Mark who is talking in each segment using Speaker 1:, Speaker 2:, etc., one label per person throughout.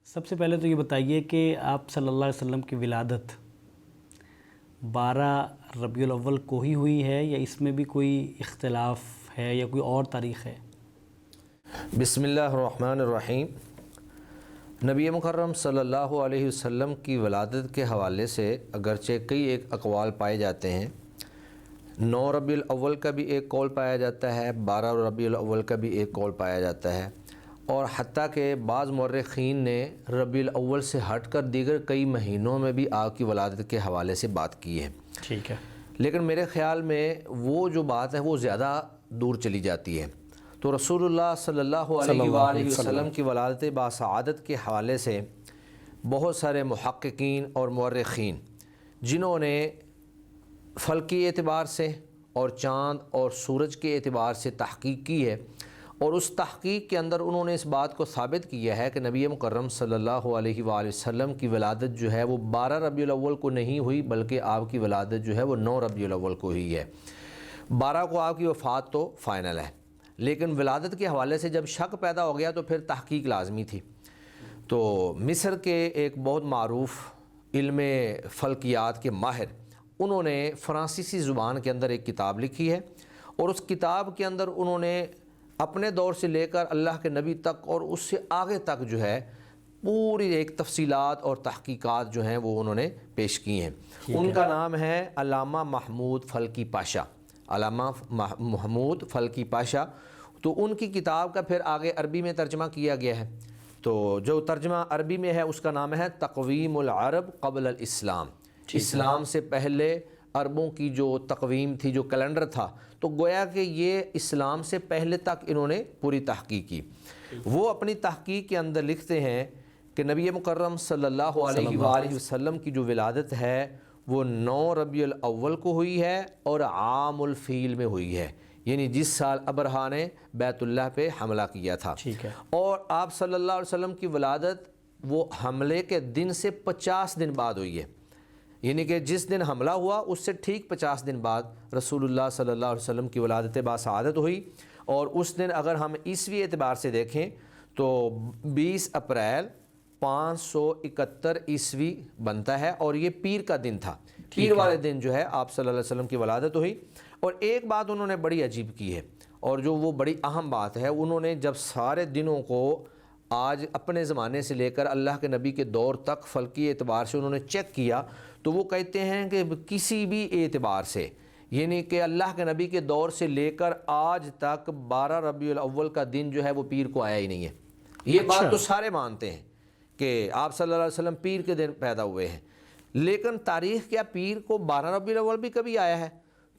Speaker 1: سب سے پہلے تو یہ بتائیے کہ آپ صلی اللہ علیہ وسلم کی ولادت 12 ربیع الاول کو ہی ہوئی ہے یا اس میں بھی کوئی اختلاف ہے یا کوئی اور تاریخ ہے؟
Speaker 2: بسم اللہ الرحمن الرحیم۔ نبی مکرم صلی اللہ علیہ وسلم کی ولادت کے حوالے سے اگرچہ کئی ایک اقوال پائے جاتے ہیں۔ 9 ربیع الاول کا بھی ایک قول پایا جاتا ہے، 12 ربیع الاول کا بھی ایک قول پایا جاتا ہے، اور حتیٰ کہ بعض مورخین نے ربیع الاول سے ہٹ کر دیگر کئی مہینوں میں بھی آپ کی ولادت کے حوالے سے بات کی ہے۔
Speaker 1: ٹھیک ہے،
Speaker 2: لیکن میرے خیال میں وہ جو بات ہے وہ زیادہ دور چلی جاتی ہے۔ تو رسول اللہ صلی اللہ علیہ وآلہ وسلم کی ولادت باسعادت کے حوالے سے بہت سارے محققین اور مورخین جنہوں نے فلکی اعتبار سے اور چاند اور سورج کے اعتبار سے تحقیق کی ہے، اور اس تحقیق کے اندر انہوں نے اس بات کو ثابت کیا ہے کہ نبی مکرم صلی اللہ علیہ وآلہ وسلم کی ولادت جو ہے وہ 12 ربیع الاول کو نہیں ہوئی، بلکہ آپ کی ولادت جو ہے وہ 9 ربیع الاول کو ہوئی ہے۔ 12 کو آپ کی وفات تو فائنل ہے، لیکن ولادت کے حوالے سے جب شک پیدا ہو گیا تو پھر تحقیق لازمی تھی۔ تو مصر کے ایک بہت معروف علم فلکیات کے ماہر، انہوں نے فرانسیسی زبان کے اندر ایک کتاب لکھی ہے، اور اس کتاب کے اندر انہوں نے اپنے دور سے لے کر اللہ کے نبی تک اور اس سے آگے تک جو ہے پوری ایک تفصیلات اور تحقیقات جو ہیں وہ انہوں نے پیش کی ہیں۔ ان کا نام ہے علامہ محمود فلکی پاشا، علامہ محمود فلکی پاشا۔ تو ان کی کتاب کا پھر آگے عربی میں ترجمہ کیا گیا ہے، تو جو ترجمہ عربی میں ہے اس کا نام ہے تقویم العرب قبل الاسلام۔ اسلام سے پہلے عربوں کی جو تقویم تھی، جو کیلنڈر تھا، تو گویا کہ یہ اسلام سے پہلے تک انہوں نے پوری تحقیق کی۔ وہ اپنی تحقیق کے اندر لکھتے ہیں کہ نبی مکرم صلی اللہ علیہ وآلہ وسلم کی جو ولادت ہے وہ 9 ربیع الاول کو ہوئی ہے اور عام الفیل میں ہوئی ہے، یعنی جس سال ابرہہ نے بیت اللہ پہ حملہ کیا تھا۔ اور آپ صلی اللہ علیہ وسلم کی ولادت وہ حملے کے دن سے 50 دن بعد ہوئی ہے، یعنی کہ جس دن حملہ ہوا اس سے ٹھیک 50 دن بعد رسول اللہ صلی اللہ علیہ وسلم کی ولادت باسعادت ہوئی۔ اور اس دن اگر ہم عیسوی اعتبار سے دیکھیں تو 20 اپریل 571 عیسوی بنتا ہے، اور یہ پیر کا دن تھا۔ پیر والے دن جو ہے آپ صلی اللہ علیہ وسلم کی ولادت ہوئی۔ اور ایک بات انہوں نے بڑی عجیب کی ہے، اور جو وہ بڑی اہم بات ہے، انہوں نے جب سارے دنوں کو آج اپنے زمانے سے لے کر اللہ کے نبی کے دور تک فلکی اعتبار سے انہوں نے چیک کیا، تو وہ کہتے ہیں کہ کسی بھی اعتبار سے، یعنی کہ اللہ کے نبی کے دور سے لے کر آج تک 12 ربیع الاول کا دن جو ہے وہ پیر کو آیا ہی نہیں ہے۔ یہ بات تو سارے مانتے ہیں کہ آپ صلی اللہ علیہ وسلم پیر کے دن پیدا ہوئے ہیں، لیکن تاریخ کیا پیر کو 12 ربیع الاول بھی کبھی آیا ہے؟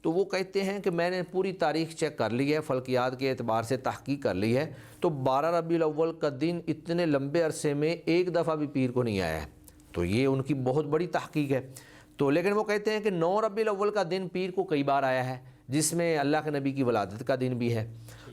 Speaker 2: تو وہ کہتے ہیں کہ میں نے پوری تاریخ چیک کر لی ہے، فلکیات کے اعتبار سے تحقیق کر لی ہے، تو 12 ربیع الاول کا دن اتنے لمبے عرصے میں ایک دفعہ بھی پیر کو نہیں آیا ہے۔ تو یہ ان کی بہت بڑی تحقیق ہے۔ تو لیکن وہ کہتے ہیں کہ 9 ربیع الاول کا دن پیر کو کئی بار آیا ہے، جس میں اللہ کے نبی کی ولادت کا دن بھی ہے۔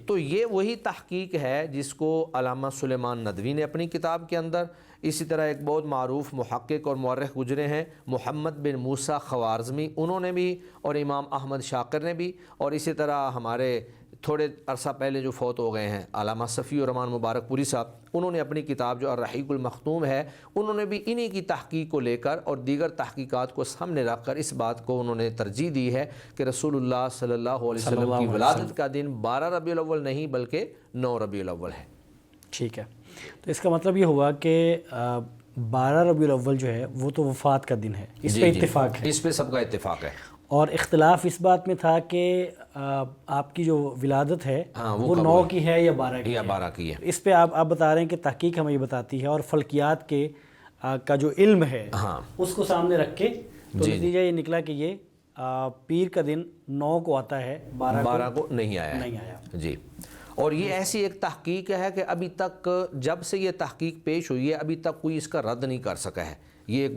Speaker 2: تو یہ وہی تحقیق ہے جس کو علامہ سلیمان ندوی نے اپنی کتاب کے اندر، اسی طرح ایک بہت معروف محقق اور مورخ گزرے ہیں محمد بن موسیٰ خوارزمی، انہوں نے بھی، اور امام احمد شاکر نے بھی، اور اسی طرح ہمارے تھوڑے عرصہ پہلے جو فوت ہو گئے ہیں علامہ صفی الرحمن مبارک پوری صاحب، انہوں نے اپنی کتاب جو الرحیق المختوم ہے، انہوں نے بھی انہی کی تحقیق کو لے کر اور دیگر تحقیقات کو سامنے رکھ کر اس بات کو انہوں نے ترجیح دی ہے کہ رسول اللہ صلی اللہ علیہ وسلم کی ولادت کا دن 12 ربیع الاول نہیں بلکہ 9 ربیع الاول ہے۔
Speaker 1: ٹھیک ہے، تو اس کا مطلب یہ ہوا کہ 12 ربیع الاول جو ہے وہ تو وفات کا دن ہے، اس پہ اتفاق ہے،
Speaker 2: اس پہ سب کا اتفاق ہے۔
Speaker 1: اور اختلاف اس بات میں تھا کہ آپ کی جو ولادت ہے وہ 9 کی ہے یا 12 کی ہے۔ اس پہ آپ بتا رہے ہیں کہ تحقیق ہمیں یہ بتاتی ہے، اور فلکیات کے کا جو علم ہے اس کو سامنے رکھ کے تو نتیجہ یہ نکلا کہ یہ پیر کا دن 9 کو آتا ہے، 12 کو نہیں آیا۔
Speaker 2: جی، اور یہ ایسی ایک تحقیق ہے کہ ابھی تک جب سے یہ تحقیق پیش ہوئی ہے ابھی تک کوئی اس کا رد نہیں کر سکا ہے۔ یہ